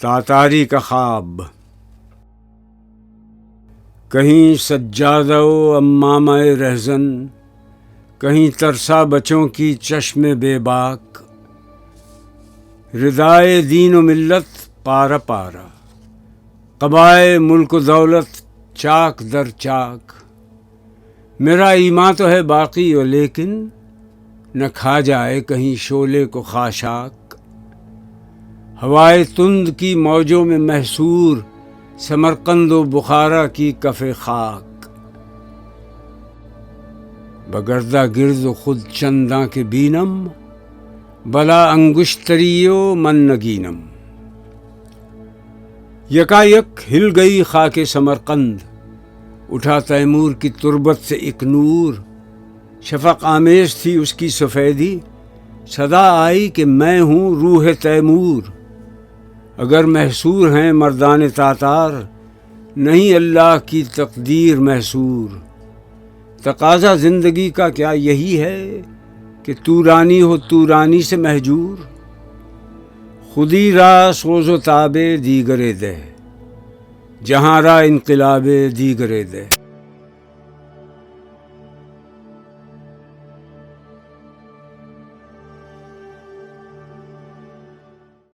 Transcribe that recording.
تاتاری کا خواب. کہیں سجادہ و امامہ رہزن، کہیں ترسا بچوں کی چشم بے باک. ردائے دین و ملت پارا پارا، قبائے ملک و دولت چاک در چاک. میرا ایمان تو ہے باقی و لیکن نہ کھا جائے کہیں شعلے کو خاشاک. ہوائے تند کی موجوں میں محصور سمرقند و بخارا کی کف خاک. بگردہ گرد و خود چنداں کے بینم، بلا انگشتری و من نگینم. یکایک ہل گئی خاک سمرقند، اٹھا تیمور کی تربت سے ایک نور. شفق آمیز تھی اس کی سفیدی، صدا آئی کہ میں ہوں روح تیمور. اگر محصور ہیں مردان تاتار، نہیں اللہ کی تقدیر محصور. تقاضا زندگی کا کیا یہی ہے کہ تو رانی ہو تو رانی سے مہجور. خودی را سوز و تاب دیگر دہ، جہاں را انقلاب دیگر دہ.